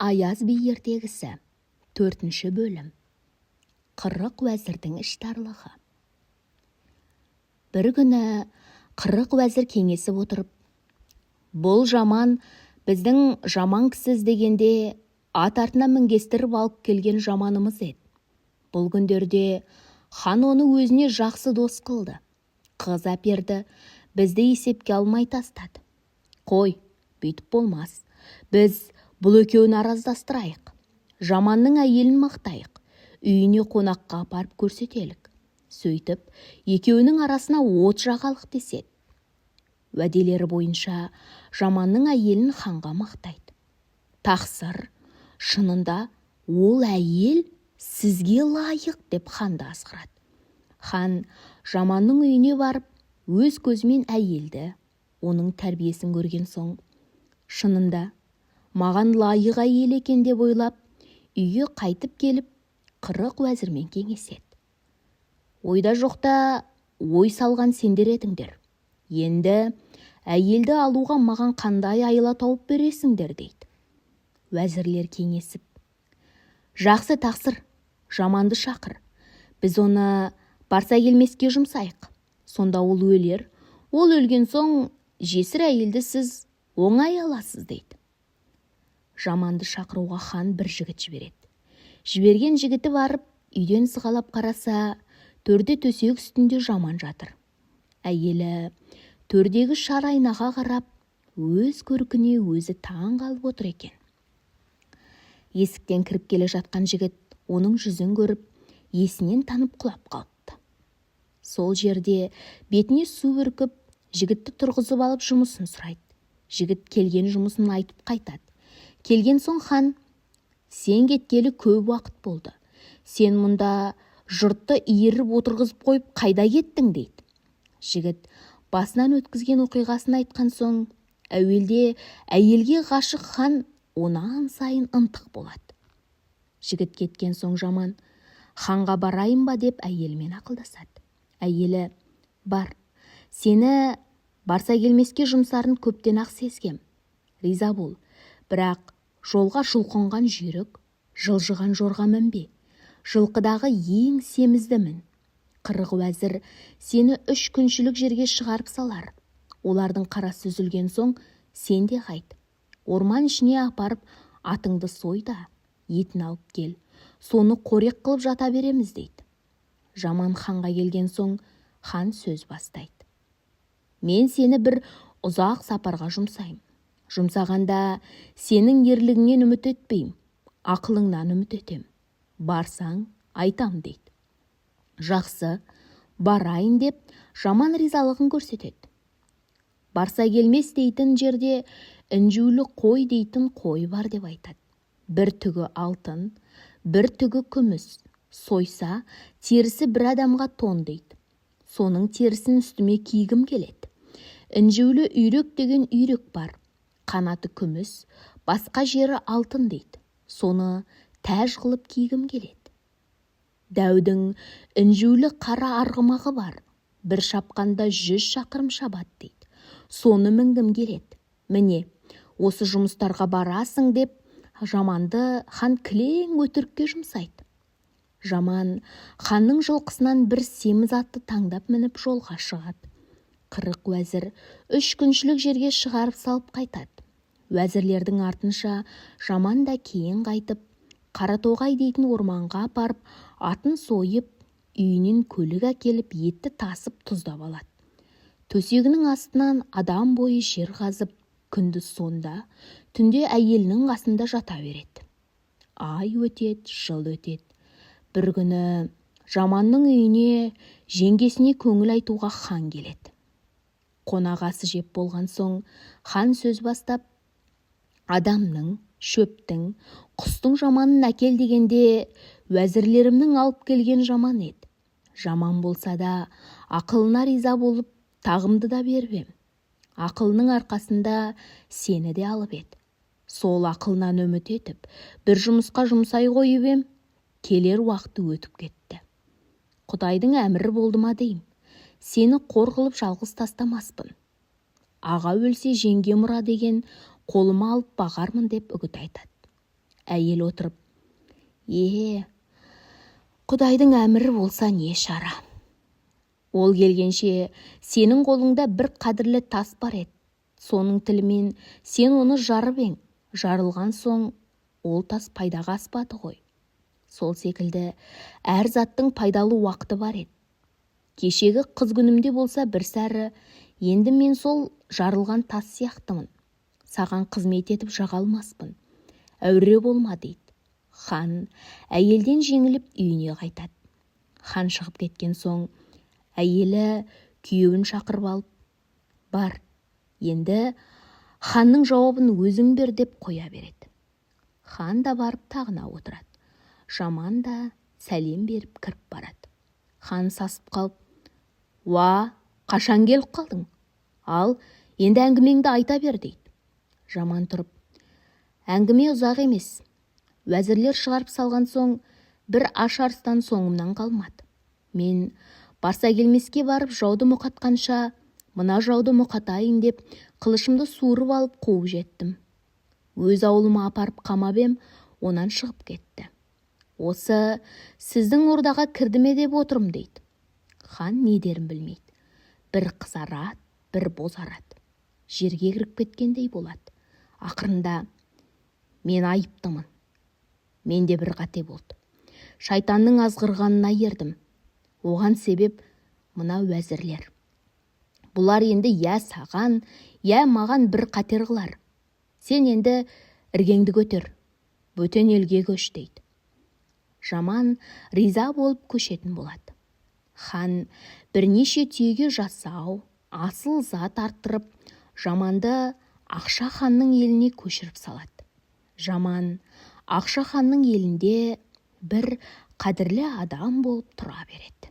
Аяз би ертегісі 4 бөлім. Қырық уәзірдің іштарлығы. Бір күні қырық уәзір кеңесіп отырып, бұл жаман біздің жаман кісі іздегенде ат артына мінгестіріп алып келген жаманымыз еді. Бұл күндерде хан оны өзіне жақсы дос қылды. Қыз әперді, бізді есепке алмай тастады. Қой, бүйтіп болмас. Біз бұл екеуін араздастырайық. Жаманның әйелін мақтайық. Үйіне қонаққа апарып көрсетелік. Сөйтіп, екеуінің арасына от жағалық деседі. Уәделері бойынша жаманның әйелін ханға мақтайды. Тақсыр, шынында ол әйел сізге лайық деп ханды азғырады. Хан жаманның үйіне барып, өз көзімен әйелді, оның тәрбиесін көрген соң, шынында маған лайық әйел екен деп ойлап, үйге қайтып келіп, қырық уәзірмен кеңеседі. Ойда жоқта ой салған сендер едіңдер. Енді әйелді алуға маған қандай айла тауып бересіңдер дейді. Уәзірлер кеңесіп, жақсы тақсыр, жаманды шақыр. Біз оны барса келмеске жұмсайық. Сонда ол өлер. Ол өлген соң жесір әйелді сіз оңай аласыз дейді. Жаманды шақыруға хан бір жігіт жібереді. Жіберген жігіті барып, үйден сығалап қараса, төрде төсек үстінде жаман жатыр. Әйелі төрдегі шар айнаға қарап, өз көркіне өзі таң қалып отыр екен. Есіктен кіріп келе жатқан жігіт оның жүзін көріп, есінен танып құлап қалыпты. Сол жерде бетіне су бүркіп, жігітті тұрғызып алып жұмысын сұрайды. Жігіт келген жұмысын айтып қайтады. Келген соң хан, сен кеткелі көп уақыт болды. Сен мұнда жұртты иіріп отырғызып қойып қайда кеттің дейді. Жігіт басынан өткізген оқиғасын айтқан соң, әуелде әйелге ғашық хан онан сайын ынтық болады. Жігіт кеткен соң жаман, ханға барайын ба деп әйелімен ақылдасады. Әйелі, бар, сені барса келмеске жұмсарын көптен ақ сезгем. Риза бол, бірақ жолға жұлқынған жүйрік, жылжыған жорға мінбе. Жылқыдағы ең семізді мін. Қырық уәзір сені 3 күншілік жерге шығарып салар. Олардың қарасы үзілген соң, сен де қайт. Орман ішіне апарып, атыңды сойда, етін алып кел. Соны қорек қылып жата береміз дейді. Жаман ханға келген соң, хан сөз бастайды. Мен сені бір ұзақ сапарға жұмсайым. Жұмсағанда сенің ерлігіңнен үміт етпейм, ақылыңнан үміт етем. Барсаң, айтам дейді. Жақсы, барайын деп, жаман ризалығын көрсетеді. Барса келмес дейтін жерде інжулі қой дейтін қой бар деп айтады. Бір түгі алтын, бір түгі күміс. Сойса, терісі бір адамға тон дейді. Соның терісін үстіме кигім келеді. Інжулі үйрек деген үйрек бар. Қанаты күміс, басқа жері алтын дейді. Соны тәж қылып кигім келеді. Дәудің інжулі қара арғымағы бар. Бір шапқанда 100 шақырым шабады дейді. Соны мінгім келеді. Міне, осы жұмыстарға барасың деп, жаманды хан кілең өтірікке жұмсайды. Жаман ханның жылқысынан бір семіз атты таңдап мініп жолға шығады. Қырық уәзір 3 күншілік жерге шығарып салып қайтады. Уәзірлердің артынша жаман да кейін қайтып, Қаратоғай дейтін орманға апарып, атын сойып, үйінен көлік әкеліп, етті тасып тұздап алады. Төсегінің астынан адам бойы жер қазып, күндіз сонда, түнде әйелінің қасында жата береді. Ай өтеді, жыл өтеді. Бір күні жаманның үйіне жеңгесіне көңіл айтуға хан келеді. Қонағасы жеп болған соң, хан сөз бастап, адамның, шөптің, құстың жаманын әкел дегенде, уәзірлерімнің алып келген жаман еді. Жаман болса да, ақылына риза болып, тағымды да беріп ем. Ақылының арқасында сені де алып еді. Сол ақылынан үміт етіп, бір жұмысқа жұмсай қойып ем, келер уақыты өтіп кетті. Құдайдың әмірі болды ма дейім. Сені қор қылып жалғыз тастамаспын. Аға өлсе жеңге мұра деген қолыма алып бағармын деп үгіт айтады. әйел отырып: Құдайдың әмірі болса не шара. Ол келгенше сенің қолыңда бір қадірлі тас бар еді. Соның тілімен сен оны жарып ең. Жарылған соң ол тас пайдаға аспады ғой. Сол секілді әр заттың пайдалы уақыты бар еді. Кешегі қыз күнімде болса бір сәрі, енді мен сол жарылған тас сияқтымын. Саған қызмет етіп жаға алмаспын. Әуре болма дейді. Хан әйелден жеңіліп үйіне қайтады. Хан шығып кеткен соң әйелі күйеуін шақырып алып: бар, енді ханның жауабын өзің бер деп қоя береді. Хан да барып тағына отырады. Жаман да сәлем беріп кіріп барады. Хан сасып қалып: уа, қашан келіп қалдың? Ал, енді әңгімеңді айта бер дейді. Жаман тұрып: әңгіме ұзақ емес. Уәзірлер шығарып салған соң бір аш арыстан соңымнан қалмады. Мен барса келмеске барып жауды мұқатқанша, мына жауды мұқатайын деп қылышымды суырып алып қуып жеттім. Өз ауылыма апарып қамап ем, онан шығып кетті. Осы сіздің ордаға кірді ме деп отырым дейді. Хан не дерін білмейді. Бір қызарады, бір бозарады. Жерге кіріп кеткендей болады. Ақырында: мен айыптымын. Менде бір қате болды. Шайтанның азғырғанына ердім. Оған себеп мына уәзірлер. Бұлар енді я саған, я маған бір қатер қылар. Сен енді іргеңді көтер, бөтен елге көш дейді. Жаман риза болып көшетін болады. Хан бірнеше түйеге жасау, асыл зат арттырып, Жаманды Ақша ханның еліне көшіріп салады. Жаман Ақша ханның елінде бір қадірлі адам болып тұра береді.